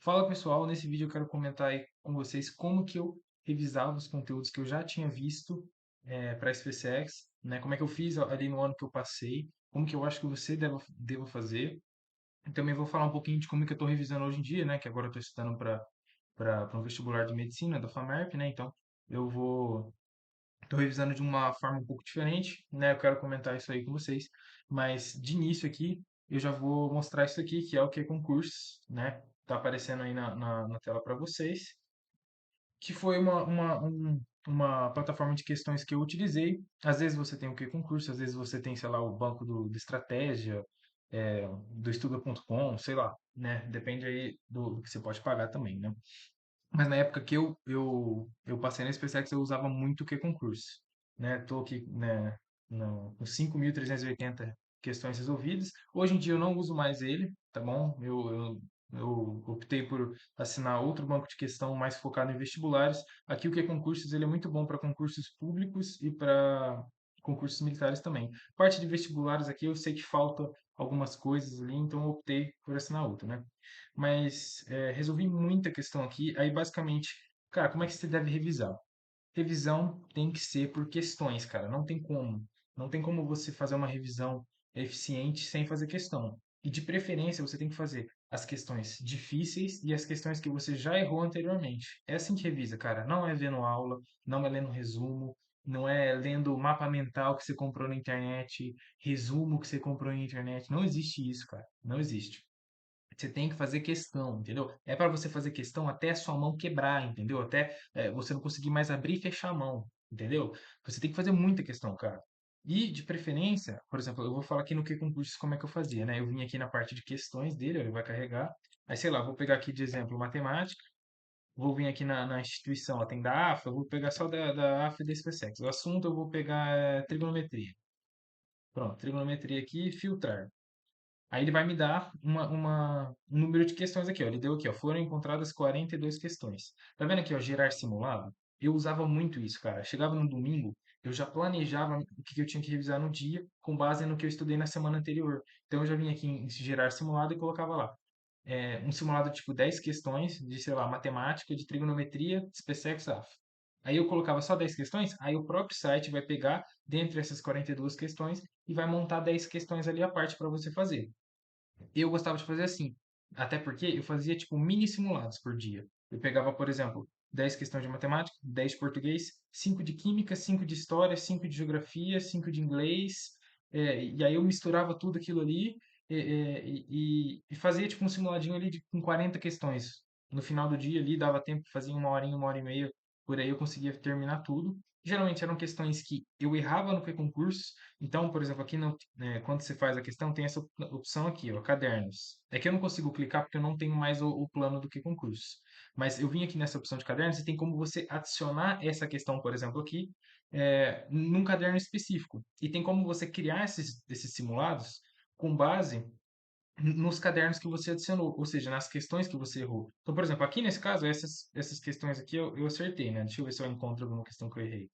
Fala pessoal, nesse vídeo eu quero comentar aí com vocês como que eu revisava os conteúdos que eu já tinha visto para SpaceX, né? Como é que eu fiz ali no ano que eu passei, como que eu acho que você deva fazer. E também vou falar um pouquinho de como que eu estou revisando hoje em dia, né? Que agora eu estou estudando para um vestibular de medicina da FAMERP, né? Então eu vou estou revisando de uma forma um pouco diferente, né? Eu quero comentar isso aí com vocês, mas de início aqui eu já vou mostrar isso aqui, que é o Q-Concursos, né? Tá aparecendo aí na tela para vocês, que foi uma plataforma de questões que eu utilizei. Às vezes você tem o Q-Concurso, às vezes você tem, sei lá, o banco do Estratégia, do Estuda.com, sei lá, né? Depende aí do que você pode pagar também, né? Mas na época que eu passei na SpaceX, eu usava muito o Q-Concurso, né? Tô aqui, né, com 5.380 questões resolvidas. Hoje em dia eu não uso mais ele, tá bom? Eu optei por assinar outro banco de questão mais focado em vestibulares. Aqui o Q-Concursos, ele é muito bom para concursos públicos e para concursos militares também. Parte de vestibulares aqui eu sei que falta algumas coisas ali, então eu optei por assinar outro, né? Mas resolvi muita questão aqui. Aí, basicamente, cara, como é que você deve revisar? Revisão tem que ser por questões, cara. Não tem como. Não tem como você fazer uma revisão eficiente sem fazer questão. E de preferência, você tem que fazer as questões difíceis e as questões que você já errou anteriormente. É assim que revisa, cara. Não é vendo aula, não é lendo resumo, não é lendo mapa mental que você comprou na internet, resumo que você comprou na internet. Não existe isso, cara. Não existe. Você tem que fazer questão, entendeu? É para você fazer questão até a sua mão quebrar, entendeu? Até você não conseguir mais abrir e fechar a mão, entendeu? Você tem que fazer muita questão, cara. E, de preferência, por exemplo, eu vou falar aqui no que concurso como é que eu fazia, né? Eu vim aqui na parte de questões dele, ó, ele vai carregar. Aí, sei lá, vou pegar aqui de exemplo matemática, vou vir aqui na instituição, ó, tem da AFA, eu vou pegar só da AFA e da SpaceX. O assunto eu vou pegar trigonometria. Pronto, trigonometria aqui, filtrar. Aí ele vai me dar um número de questões aqui, ó. Ele deu aqui, ó. Foram encontradas 42 questões. Tá vendo aqui, ó, gerar simulado? Eu usava muito isso, cara. Chegava no domingo, eu já planejava o que eu tinha que revisar no dia, com base no que eu estudei na semana anterior. Então eu já vinha aqui em gerar simulado e colocava lá. Um simulado tipo 10 questões de, sei lá, matemática, de trigonometria, SpaceX AF. Aí eu colocava só 10 questões, aí o próprio site vai pegar dentre essas 42 questões e vai montar 10 questões ali à parte para você fazer. Eu gostava de fazer assim, até porque eu fazia tipo mini simulados por dia. Eu pegava, por exemplo, 10 questões de matemática, 10 de português, 5 de química, 5 de história, 5 de geografia, 5 de inglês, e aí eu misturava tudo aquilo ali e fazia tipo um simuladinho ali com 40 questões. No final do dia ali dava tempo, fazia uma horinha, uma hora e meia, por aí eu conseguia terminar tudo. Geralmente eram questões que eu errava no concurso, então, por exemplo, aqui quando você faz a questão, tem essa opção aqui, ó, cadernos. É que eu não consigo clicar porque eu não tenho mais o plano do que concurso. Mas eu vim aqui nessa opção de cadernos e tem como você adicionar essa questão, por exemplo, aqui, num caderno específico. E tem como você criar esses simulados com base nos cadernos que você adicionou, ou seja, nas questões que você errou. Então, por exemplo, aqui nesse caso, essas questões aqui eu acertei, né? Deixa eu ver se eu encontro alguma questão que eu errei.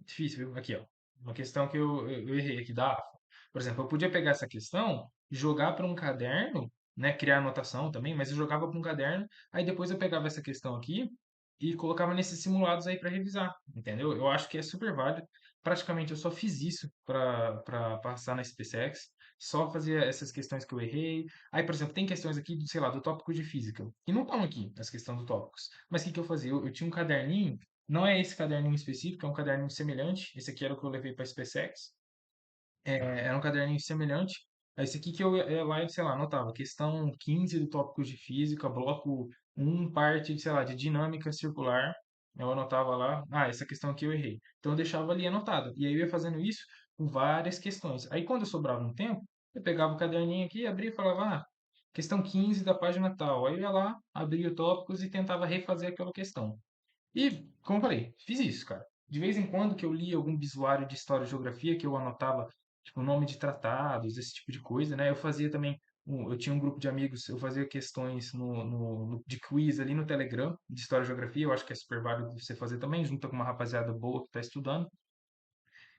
Difícil, viu? Aqui, ó. Uma questão que eu errei aqui da AFA. Por exemplo, eu podia pegar essa questão, jogar para um caderno, né? Criar anotação também, mas eu jogava para um caderno, aí depois eu pegava essa questão aqui e colocava nesses simulados aí para revisar, entendeu? Eu acho que é super válido. Praticamente eu só fiz isso para passar na SpaceX, só fazia essas questões que eu errei. Aí, por exemplo, tem questões aqui, sei lá, do tópico de física, que não estão aqui, as questões do tópicos. Mas o que que eu fazia? Eu tinha um caderninho, não é esse caderninho específico, é um caderninho semelhante. Esse aqui era o que eu levei para a SpaceX. Era um caderninho semelhante. Esse aqui que eu ia lá e, sei lá, anotava questão 15 do tópico de física, bloco um parte, sei lá, de dinâmica circular. Eu anotava lá, essa questão aqui eu errei. Então eu deixava ali anotado. E aí eu ia fazendo isso com várias questões. Aí quando eu sobrava um tempo, eu pegava o caderninho aqui, abria e falava, questão 15 da página tal. Aí eu ia lá, abria o tópicos e tentava refazer aquela questão. E, como eu falei, fiz isso, cara. De vez em quando que eu lia algum bisuário de história e geografia, que eu anotava, tipo, nome de tratados, esse tipo de coisa, né? Eu fazia também, eu tinha um grupo de amigos, eu fazia questões de quiz ali no Telegram, de história e geografia, eu acho que é super válido você fazer também, junto com uma rapaziada boa que está estudando.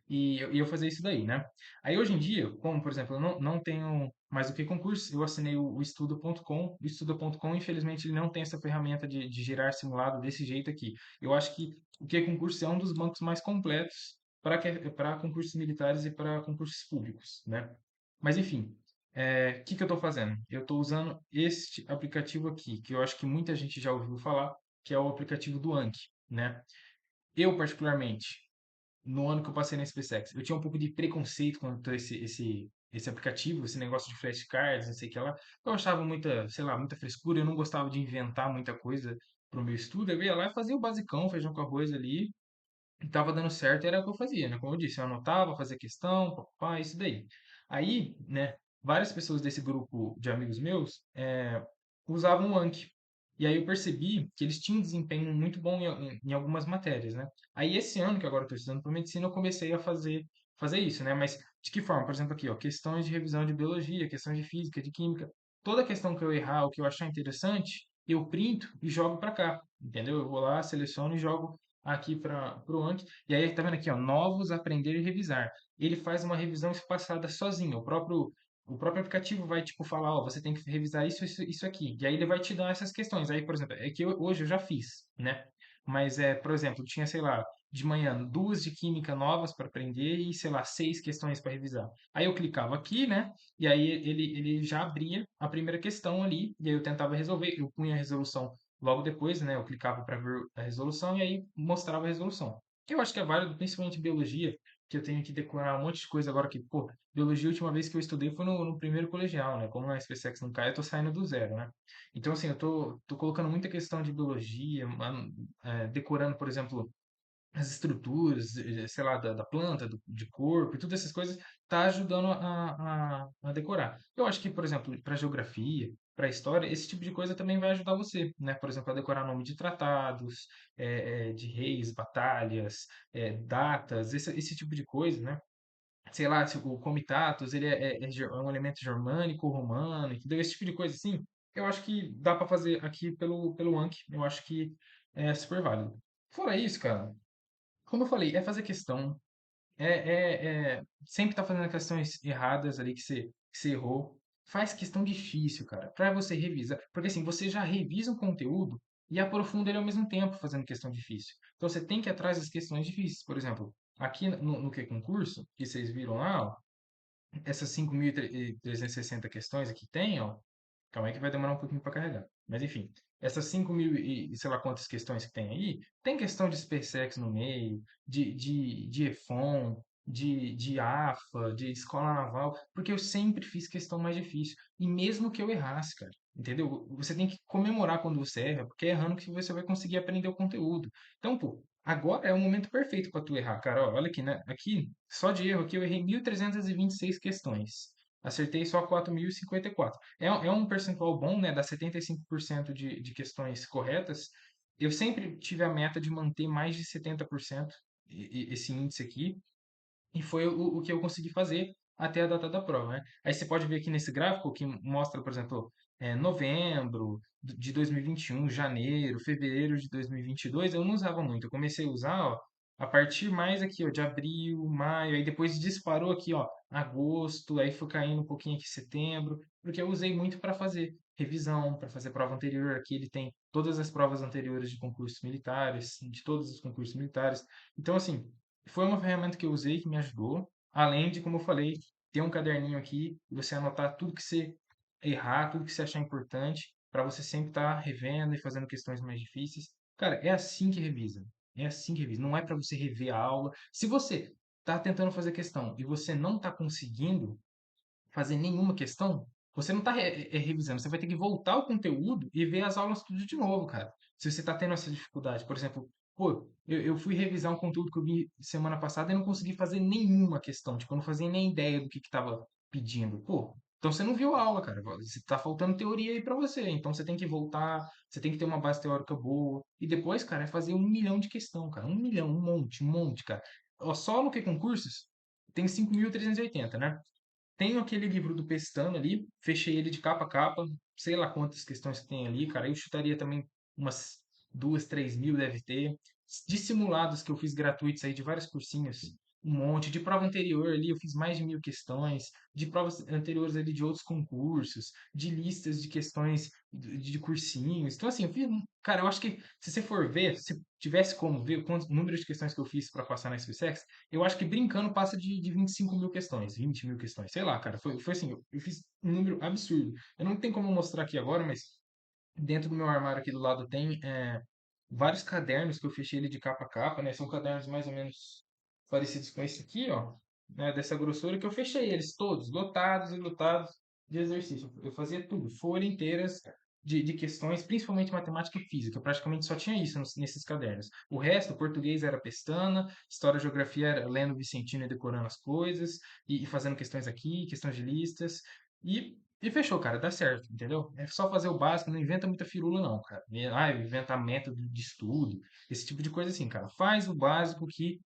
E eu fazia isso daí, né? Aí hoje em dia, como por exemplo, eu não tenho Mas o que concurso, eu assinei o estudo.com. O estudo.com, infelizmente, ele não tem essa ferramenta de gerar simulado desse jeito aqui. Eu acho que o que concurso é um dos bancos mais completos para concursos militares e para concursos públicos, né? Mas enfim, o que que eu estou fazendo? Eu estou usando este aplicativo aqui, que eu acho que muita gente já ouviu falar, que é o aplicativo do Anki, né? Eu, particularmente, no ano que eu passei na SpaceX, eu tinha um pouco de preconceito contra esse aplicativo, esse negócio de flashcards, não sei o que lá. Eu achava muita, sei lá, muita frescura, eu não gostava de inventar muita coisa pro meu estudo. Eu ia lá e fazia o basicão, feijão com arroz ali, e tava dando certo, era o que eu fazia, né? Como eu disse, eu anotava, fazia questão, papá, isso daí. Aí, né, várias pessoas desse grupo de amigos meus usavam o Anki. E aí eu percebi que eles tinham um desempenho muito bom em algumas matérias, né? Aí esse ano que agora eu estou estudando para medicina, eu comecei a fazer isso, né? Mas de que forma? Por exemplo, aqui, ó, questões de revisão de biologia, questões de física, de química. Toda questão que eu errar, o que eu achar interessante, eu printo e jogo para cá, entendeu? Eu vou lá, seleciono e jogo aqui para o Anki. E aí, tá vendo aqui, ó, novos, aprender e revisar. Ele faz uma revisão espaçada sozinho. O próprio aplicativo vai, tipo, falar, ó, você tem que revisar isso aqui. E aí ele vai te dar essas questões. Aí, por exemplo, é que hoje eu já fiz, né? Mas, por exemplo, tinha, sei lá, de manhã, duas de química novas para aprender e, sei lá, seis questões para revisar. Aí eu clicava aqui, né? E aí ele já abria a primeira questão ali, e aí eu tentava resolver. Eu punha a resolução logo depois, né? Eu clicava para ver a resolução e aí mostrava a resolução. Eu acho que é válido, principalmente em biologia, que eu tenho que decorar um monte de coisa agora que, pô, biologia, a última vez que eu estudei foi no primeiro colegial, né? Como na SpaceX não cai, eu tô saindo do zero, né? Então, assim, eu tô colocando muita questão de biologia, decorando, por exemplo, as estruturas, sei lá, da planta, de corpo e todas essas coisas, tá ajudando a decorar. Eu acho que, por exemplo, para geografia, para história, esse tipo de coisa também vai ajudar você, né? Por exemplo, a decorar nome de tratados, de reis, batalhas, datas, esse tipo de coisa, né? Sei lá, se o comitatus, ele é um elemento germânico, romano, entendeu? Esse tipo de coisa assim, eu acho que dá para fazer aqui pelo Anki, eu acho que é super válido. Fora isso, cara, como eu falei, é fazer questão, sempre tá fazendo questões erradas ali que você errou. Faz questão difícil, cara, para você revisar. Porque assim, você já revisa um conteúdo e aprofunda ele ao mesmo tempo fazendo questão difícil. Então você tem que ir atrás das questões difíceis. Por exemplo, aqui no que concurso, que vocês viram lá, ó, essas 5.360 questões aqui tem, ó. Calma aí que vai demorar um pouquinho para carregar. Mas enfim, essas 5.000 e sei lá quantas questões que tem aí, tem questão de SpaceX no meio, de EFON, de AFA, de escola naval, porque eu sempre fiz questão mais difícil. E mesmo que eu errasse, cara, entendeu? Você tem que comemorar quando você erra, porque é errando que você vai conseguir aprender o conteúdo. Então, pô, agora é o momento perfeito para tu errar, cara. Ó, olha aqui, né? Aqui, só de erro aqui, eu errei 1.326 questões. Acertei só 4.054. É um percentual bom, né? Dá 75% de questões corretas. Eu sempre tive a meta de manter mais de 70% esse índice aqui. E foi o que eu consegui fazer até a data da prova, né? Aí você pode ver aqui nesse gráfico que mostra, por exemplo, novembro de 2021, janeiro, fevereiro de 2022, eu não usava muito. Eu comecei a usar, ó, a partir mais aqui, ó, de abril, maio, aí depois disparou aqui, ó, agosto, aí foi caindo um pouquinho aqui setembro, porque eu usei muito para fazer revisão, para fazer prova anterior. Aqui ele tem todas as provas anteriores de concursos militares, de todos os concursos militares. Então, assim, foi uma ferramenta que eu usei que me ajudou, além de, como eu falei, ter um caderninho aqui e você anotar tudo que você errar, tudo que você achar importante, para você sempre estar revendo e fazendo questões mais difíceis. Cara, é assim que revisa. É assim que revisa. Não é para você rever a aula. Se você está tentando fazer questão e você não está conseguindo fazer nenhuma questão, você não está revisando. Você vai ter que voltar ao conteúdo e ver as aulas tudo de novo, cara. Se você está tendo essa dificuldade, por exemplo, pô, eu fui revisar um conteúdo que eu vi semana passada e não consegui fazer nenhuma questão. Tipo, eu não fazia nem ideia do que estava pedindo. Pô, então você não viu a aula, cara. Você tá faltando teoria aí para você. Então você tem que voltar, você tem que ter uma base teórica boa. E depois, cara, é fazer 1 milhão de questão, cara. 1 milhão, um monte, cara. Ó, só no que concursos tem 5.380, né? Tenho aquele livro do Pestano ali, fechei ele de capa a capa, sei lá quantas questões que tem ali, cara. Eu chutaria também umas 2, 3 mil deve ter. De simulados que eu fiz gratuitos aí de vários cursinhos, um monte. De prova anterior ali, eu fiz mais de 1.000 questões. De provas anteriores ali de outros concursos, de listas de questões de cursinhos. Então, assim, eu fiz. Cara, eu acho que se você for ver, se tivesse como ver o número de questões que eu fiz para passar na SpaceX, eu acho que brincando passa de 25.000 questões, 20.000 questões. Sei lá, cara. Foi assim, eu fiz um número absurdo. Eu não tenho como mostrar aqui agora, mas dentro do meu armário aqui do lado tem vários cadernos que eu fechei ele de capa a capa, né? São cadernos mais ou menos parecidos com esse aqui, ó, né? Dessa grossura que eu fechei eles todos, lotados e lotados de exercício. Eu fazia tudo, folha inteiras de questões, principalmente matemática e física. Eu praticamente só tinha isso nesses cadernos. O resto, português era pestana, história e geografia era lendo Vicentino e decorando as coisas, e fazendo questões aqui, questões de listas. E fechou, cara, dá certo, entendeu? É só fazer o básico, não inventa muita firula, não, cara. Inventar método de estudo, esse tipo de coisa assim, cara. Faz o básico que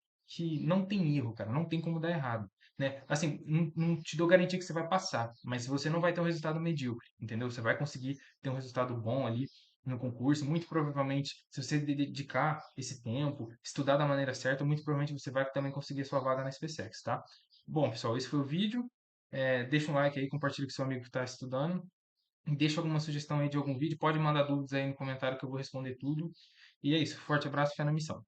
não tem erro, cara, não tem como dar errado, né? Assim, não te dou garantia que você vai passar, mas você não vai ter um resultado medíocre, entendeu? Você vai conseguir ter um resultado bom ali no concurso. Muito provavelmente, se você dedicar esse tempo, estudar da maneira certa, muito provavelmente você vai também conseguir a sua vaga na SpaceX, tá? Bom, pessoal, esse foi o vídeo. Deixa um like aí, compartilha com seu amigo que está estudando. Deixa alguma sugestão aí de algum vídeo. Pode mandar dúvidas aí no comentário que eu vou responder tudo. E é isso. Forte abraço, fé na missão.